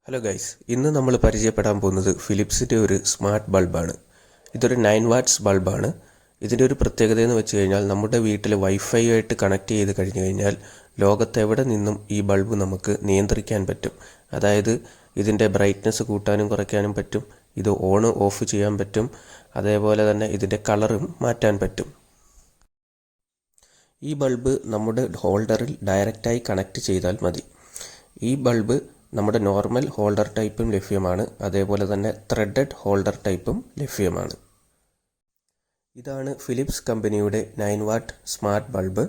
Hello guys, ഇന്ന് നമ്മൾ പരിചയപ്പെടാൻ പോകുന്നത് ഫിലിപ്സിൻ്റെ ഒരു സ്മാർട്ട് ബൾബാണ്. ഇതൊരു 9 വാട്ട്സ് ബൾബാണ്. ഇതിൻ്റെ ഒരു പ്രത്യേകത എന്ന് വെച്ച് കഴിഞ്ഞാൽ നമ്മുടെ വീട്ടിൽ വൈഫൈ ആയിട്ട് കണക്ട് ചെയ്ത് കഴിഞ്ഞ് കഴിഞ്ഞാൽ ലോകത്തെവിടെ നിന്നും ഈ ബൾബ് നമുക്ക് നിയന്ത്രിക്കാൻ പറ്റും. അതായത് ഇതിൻ്റെ ബ്രൈറ്റ്നസ് കൂട്ടാനും കുറയ്ക്കാനും പറ്റും, ഇത് ഓൺ ഓഫ് ചെയ്യാൻ പറ്റും, അതേപോലെ തന്നെ ഇതിൻ്റെ കളറും മാറ്റാൻ പറ്റും. ഈ ബൾബ് നമ്മുടെ ഹോൾഡറിൽ ഡയറക്റ്റായി കണക്ട് ചെയ്താൽ മതി. ഈ ബൾബ് നമ്മുടെ നോർമൽ ഹോൾഡർ ടൈപ്പും ലഭ്യമാണ്, അതേപോലെ തന്നെ ത്രെഡഡ് ഹോൾഡർ ടൈപ്പും ലഭ്യമാണ്. ഇതാണ് ഫിലിപ്സ് കമ്പനിയുടെ 9 വാട്ട് സ്മാർട്ട് ബൾബ്.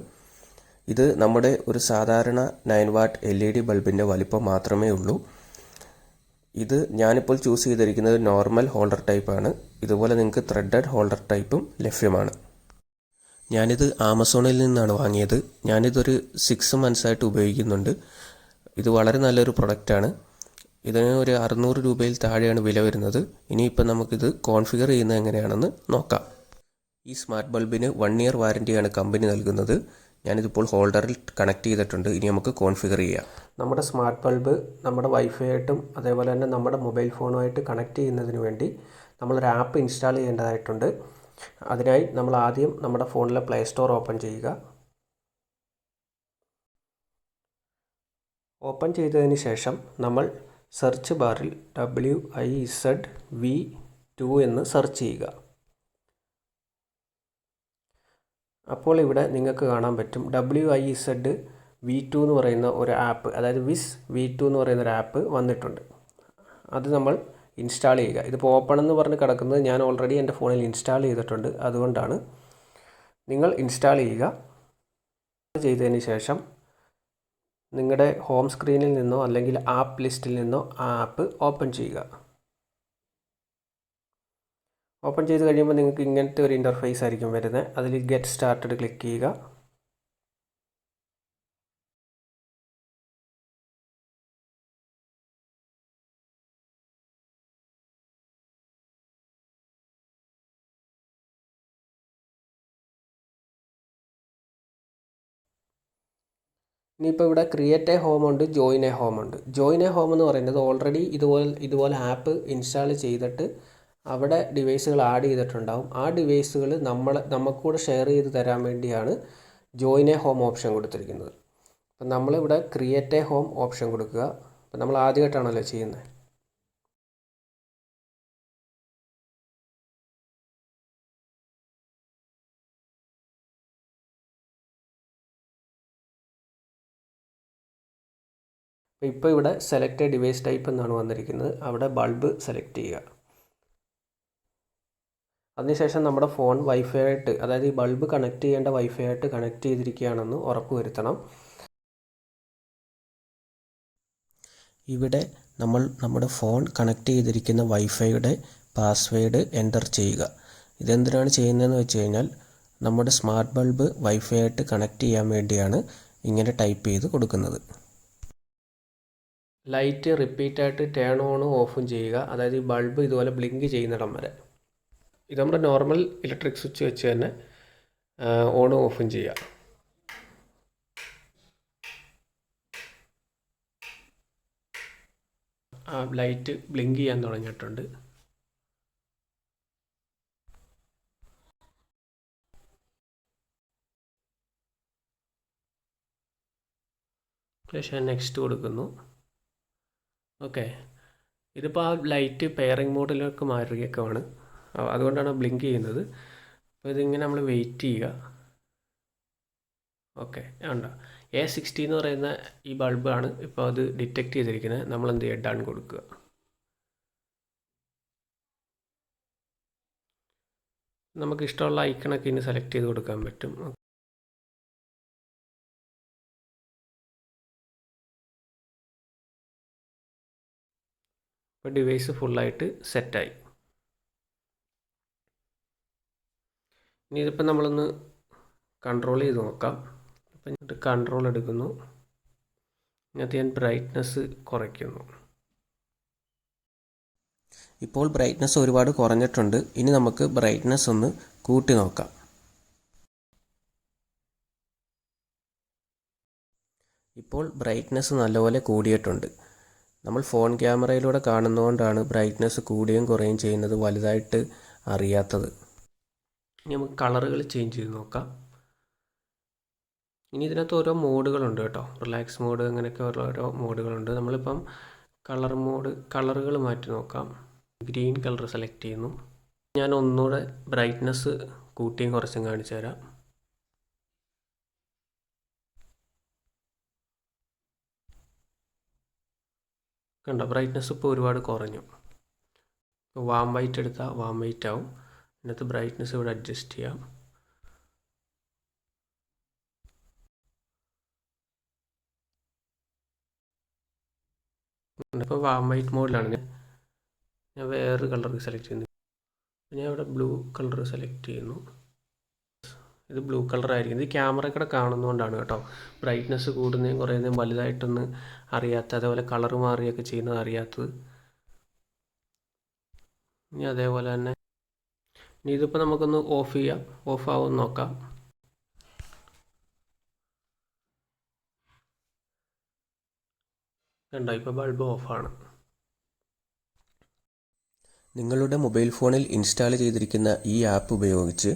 ഇത് നമ്മുടെ ഒരു സാധാരണ 9 വാട്ട് LED ബൾബിൻ്റെ വലിപ്പം മാത്രമേ ഉള്ളൂ. ഇത് ഞാനിപ്പോൾ ചൂസ് ചെയ്തിരിക്കുന്നത് നോർമൽ ഹോൾഡർ ടൈപ്പാണ്. ഇതുപോലെ നിങ്ങൾക്ക് ത്രെഡഡ് ഹോൾഡർ ടൈപ്പും ലഭ്യമാണ്. ഞാനിത് ആമസോണിൽ നിന്നാണ് വാങ്ങിയത്. ഞാനിതൊരു 6 മന്ത്സായിട്ട് ഉപയോഗിക്കുന്നുണ്ട്. ഇത് വളരെ നല്ലൊരു പ്രൊഡക്റ്റാണ്. ഇതിന് ഒരു 600 രൂപയിൽ താഴെയാണ് വില വരുന്നത്. ഇനിയിപ്പോൾ നമുക്കിത് കോൺഫിഗർ ചെയ്യുന്നത് എങ്ങനെയാണെന്ന് നോക്കാം. ഈ സ്മാർട്ട് ബൾബിന് 1 ഇയർ വാറൻറ്റിയാണ് കമ്പനി നൽകുന്നത്. ഞാനിതിപ്പോൾ ഹോൾഡറിൽ കണക്ട് ചെയ്തിട്ടുണ്ട്. ഇനി നമുക്ക് കോൺഫിഗർ ചെയ്യാം. നമ്മുടെ സ്മാർട്ട് ബൾബ് നമ്മുടെ വൈഫൈ ആയിട്ടും അതേപോലെ തന്നെ നമ്മുടെ മൊബൈൽ ഫോണുമായിട്ട് കണക്ട് ചെയ്യുന്നതിന് വേണ്ടി നമ്മളൊരു ആപ്പ് ഇൻസ്റ്റാൾ ചെയ്യേണ്ടതായിട്ടുണ്ട്. അതിനായി നമ്മൾ ആദ്യം നമ്മുടെ ഫോണിലെ പ്ലേ സ്റ്റോർ ഓപ്പൺ ചെയ്യുക. ഓപ്പൺ ചെയ്തതിന് ശേഷം നമ്മൾ സെർച്ച് ബാറിൽ WIZV2 എന്ന് സെർച്ച് ചെയ്യുക. അപ്പോൾ ഇവിടെ നിങ്ങൾക്ക് കാണാൻ പറ്റും WIZV2 എന്ന് പറയുന്ന ഒരു ആപ്പ്, അതായത് വിസ് V2 എന്ന് പറയുന്ന ഒരു ആപ്പ് വന്നിട്ടുണ്ട്. അത് നമ്മൾ ഇൻസ്റ്റാൾ ചെയ്യുക. ഇതിപ്പോൾ ഓപ്പൺ എന്ന് പറഞ്ഞ് കിടക്കുന്നത് ഞാൻ ഓൾറെഡി എൻ്റെ ഫോണിൽ ഇൻസ്റ്റാൾ ചെയ്തിട്ടുണ്ട്, അതുകൊണ്ടാണ്. നിങ്ങൾ ഇൻസ്റ്റാൾ ചെയ്യുക. ചെയ്തതിന് ശേഷം നിങ്ങളുടെ ഹോം സ്ക്രീനിൽ നിന്നോ അല്ലെങ്കിൽ ആപ്പ് ലിസ്റ്റിൽ നിന്നോ ആ ആപ്പ് ഓപ്പൺ ചെയ്യുക. ഓപ്പൺ ചെയ്ത് കഴിയുമ്പോൾ നിങ്ങൾക്ക് ഇങ്ങനത്തെ ഒരു ഇൻ്റർഫേസ് ആയിരിക്കും വരുന്നത്. അതിൽ ഗെറ്റ് സ്റ്റാർട്ടഡ് ക്ലിക്ക് ചെയ്യുക. ഇനിയിപ്പോൾ ഇവിടെ ക്രിയേറ്റ് എ ഹോം ഉണ്ട്, ജോയിൻ എ ഹോം ഉണ്ട്. ജോയിൻ എ ഹോം എന്ന് പറയുന്നത് ഓൾറെഡി ഇതുപോലെ ആപ്പ് ഇൻസ്റ്റാൾ ചെയ്തിട്ട് അവിടെ ഡിവൈസുകൾ ആഡ് ചെയ്തിട്ടുണ്ടാവും. ആ ഡിവൈസുകൾ നമുക്ക് കൂടെ ഷെയർ ചെയ്ത് തരാൻ വേണ്ടിയാണ് ജോയിൻ എ ഹോം ഓപ്ഷൻ കൊടുത്തിരിക്കുന്നത്. അപ്പം നമ്മളിവിടെ ക്രിയേറ്റ് എ ഹോം ഓപ്ഷൻ കൊടുക്കുക. അപ്പം നമ്മൾ ആദ്യമായിട്ടാണല്ലോ ചെയ്യുന്നത്. ഇപ്പോൾ ഇവിടെ സെലക്ട് എ ഡിവൈസ് ടൈപ്പ് എന്നാണ് വന്നിരിക്കുന്നത്. അവിടെ ബൾബ് സെലക്ട് ചെയ്യുക. അതിനുശേഷം നമ്മുടെ ഫോൺ വൈഫൈ ആയിട്ട്, അതായത് ഈ ബൾബ് കണക്ട് ചെയ്യേണ്ട വൈഫൈ ആയിട്ട് കണക്ട് ചെയ്തിരിക്കുകയാണെന്ന് ഉറപ്പ് വരുത്തണം. ഇവിടെ നമ്മൾ നമ്മുടെ ഫോൺ കണക്ട് ചെയ്തിരിക്കുന്ന വൈഫൈയുടെ പാസ്വേഡ് എൻ്റർ ചെയ്യുക. ഇതെന്തിനാണ് ചെയ്യുന്നതെന്ന് വെച്ച് കഴിഞ്ഞാൽ നമ്മുടെ സ്മാർട്ട് ബൾബ് വൈഫൈ ആയിട്ട് കണക്ട് ചെയ്യാൻ വേണ്ടിയാണ് ഇങ്ങനെ ടൈപ്പ് ചെയ്ത് കൊടുക്കുന്നത്. ലൈറ്റ് റിപ്പീറ്റായിട്ട് ടേൺ ഓണും ഓഫും ചെയ്യുക. അതായത് ഈ ബൾബ് ഇതുപോലെ ബ്ലിങ്ക് ചെയ്യുന്നിടം വരെ. ഇത് നമ്മുടെ നോർമൽ ഇലക്ട്രിക് സ്വിച്ച് വെച്ച് തന്നെ ഓണും ഓഫും ചെയ്യുക. ആ ലൈറ്റ് ബ്ലിങ്ക് ചെയ്യാൻ തുടങ്ങിയിട്ടുണ്ട്. ശേഷം നെക്സ്റ്റ് കൊടുക്കുന്നു. ഓക്കെ, ഇതിപ്പോൾ ആ ലൈറ്റ് പെയറിംഗ് മോഡിലേക്ക് മാറുകയാണ്, അതുകൊണ്ടാണ് ബ്ലിങ്ക് ചെയ്യുന്നത്. അപ്പോൾ ഇതിങ്ങനെ നമ്മൾ വെയിറ്റ് ചെയ്യുക. ഓക്കെ, ഉണ്ടോ A60 എന്ന് പറയുന്ന ഈ ബൾബാണ് ഇപ്പോൾ അത് ഡിറ്റക്റ്റ് ചെയ്തിരിക്കുന്നത്. നമ്മൾ എന്ത് ചെയ്യുക, ഡൺ കൊടുക്കുക. നമുക്ക് ഇഷ്ടമുള്ള ഐക്കണൊക്കെ ഇനി സെലക്ട് ചെയ്ത് കൊടുക്കാൻ പറ്റും. ഇപ്പോൾ ഡിവൈസ് ഫുള്ളായിട്ട് സെറ്റായി. ഇനി ഇതിപ്പോൾ നമ്മളൊന്ന് കൺട്രോൾ ചെയ്ത് നോക്കാം. അപ്പം എന്നിട്ട് കൺട്രോൾ എടുക്കുന്നു. ഇതിനകത്ത് ഞാൻ ബ്രൈറ്റ്നസ് കുറയ്ക്കുന്നു. ഇപ്പോൾ ബ്രൈറ്റ്നസ് ഒരുപാട് കുറഞ്ഞിട്ടുണ്ട്. ഇനി നമുക്ക് ബ്രൈറ്റ്നസ് ഒന്ന് കൂട്ടി നോക്കാം. ഇപ്പോൾ ബ്രൈറ്റ്നസ് നല്ലപോലെ കൂടിയിട്ടുണ്ട്. നമ്മൾ ഫോൺ ക്യാമറയിലൂടെ കാണുന്നതുകൊണ്ടാണ് ബ്രൈറ്റ്നസ് കൂടുകയും കുറയുകയും ചെയ്യുന്നത് വലുതായിട്ട് അറിയാത്തത്. ഇനി നമുക്ക് കളറുകൾ ചേഞ്ച് ചെയ്ത് നോക്കാം. ഇനി ഇതിനകത്ത് ഓരോ മോഡുകളുണ്ട് കേട്ടോ. റിലാക്സ് മോഡ് അങ്ങനെയൊക്കെ ഓരോ മോഡുകളുണ്ട്. നമ്മളിപ്പം കളറുകൾ മാറ്റി നോക്കാം. ഗ്രീൻ കളർ സെലക്ട് ചെയ്യുന്നു. ഞാൻ ഒന്നുകൂടെ ബ്രൈറ്റ്നസ് കൂട്ടിയും കുറച്ചും കാണിച്ചു തരാം. കണ്ടോ, ബ്രൈറ്റ്നസ് ഇപ്പോൾ ഒരുപാട് കുറഞ്ഞു. ഇപ്പോൾ വാം വൈറ്റ് എടുത്താൽ വാം വൈറ്റ് ആവും. ഇതിനകത്ത് ബ്രൈറ്റ്നസ് ഇവിടെ അഡ്ജസ്റ്റ് ചെയ്യാം. ഇപ്പോൾ വാം വൈറ്റ് മോഡിലാണ്. ഞാൻ വേറൊരു കളർ സെലക്ട് ചെയ്യുന്നു. ഞാൻ ഇവിടെ ബ്ലൂ കളർ സെലക്ട് ചെയ്യുന്നു. ഇത് ബ്ലൂ കളർ ആയിരിക്കും. ഇത് ക്യാമറ കൂടെ കാണുന്നതുകൊണ്ടാണ് കേട്ടോ ബ്രൈറ്റ്നസ് കൂടുന്നതും കുറയുന്നതും വലുതായിട്ടൊന്ന് അറിയാത്ത, അതേപോലെ കളർ മാറിയൊക്കെ ചെയ്യുന്നത് അറിയാത്തത്. ഇനി അതേപോലെ തന്നെ ഇനി ഇതിപ്പോൾ നമുക്കൊന്ന് ഓഫ് ചെയ്യാം. ഓഫ് ആവുമെന്ന് നോക്കാം. കണ്ടോ, ഇപ്പോൾ ബൾബ് ഓഫാണ്. നിങ്ങളുടെ മൊബൈൽ ഫോണിൽ ഇൻസ്റ്റാൾ ചെയ്തിരിക്കുന്ന ഈ ആപ്പ് ഉപയോഗിച്ച്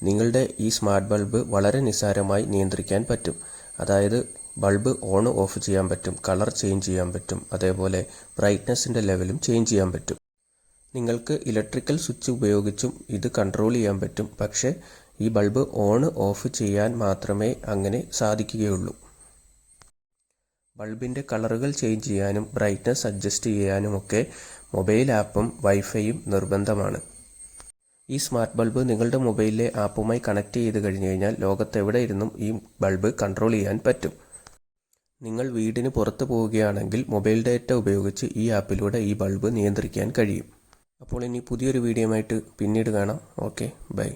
നിങ്ങളുടെ ഈ സ്മാർട്ട് ബൾബ് വളരെ നിസ്സാരമായി നിയന്ത്രിക്കാൻ പറ്റും. അതായത് ബൾബ് ഓൺ ഓഫ് ചെയ്യാൻ പറ്റും, കളർ ചേഞ്ച് ചെയ്യാൻ പറ്റും, അതേപോലെ ബ്രൈറ്റ്നസിൻ്റെ ലെവലും ചേഞ്ച് ചെയ്യാൻ പറ്റും. നിങ്ങൾക്ക് ഇലക്ട്രിക്കൽ സ്വിച്ച് ഉപയോഗിച്ചും ഇത് കൺട്രോൾ ചെയ്യാൻ പറ്റും. പക്ഷേ ഈ ബൾബ് ഓൺ ഓഫ് ചെയ്യാൻ മാത്രമേ അങ്ങനെ സാധിക്കുകയുള്ളൂ. ബൾബിൻ്റെ കളറുകൾ ചേഞ്ച് ചെയ്യാനും ബ്രൈറ്റ്നസ് അഡ്ജസ്റ്റ് ചെയ്യാനുമൊക്കെ മൊബൈൽ ആപ്പും വൈഫൈയും നിർബന്ധമാണ്. ഈ സ്മാർട്ട് ബൾബ് നിങ്ങളുടെ മൊബൈലിലെ ആപ്പുമായി കണക്ട് ചെയ്ത് കഴിഞ്ഞു കഴിഞ്ഞാൽ ലോകത്തെവിടെ ഇരുന്നും ഈ ബൾബ് കൺട്രോൾ ചെയ്യാൻ പറ്റും. നിങ്ങൾ വീടിന് പുറത്ത് പോവുകയാണെങ്കിൽ മൊബൈൽ ഡാറ്റ ഉപയോഗിച്ച് ഈ ആപ്പിലൂടെ ഈ ബൾബ് നിയന്ത്രിക്കാൻ കഴിയും. അപ്പോൾ ഇനി പുതിയൊരു വീഡിയോയുമായിട്ട് പിന്നീട് കാണാം. Okay, by.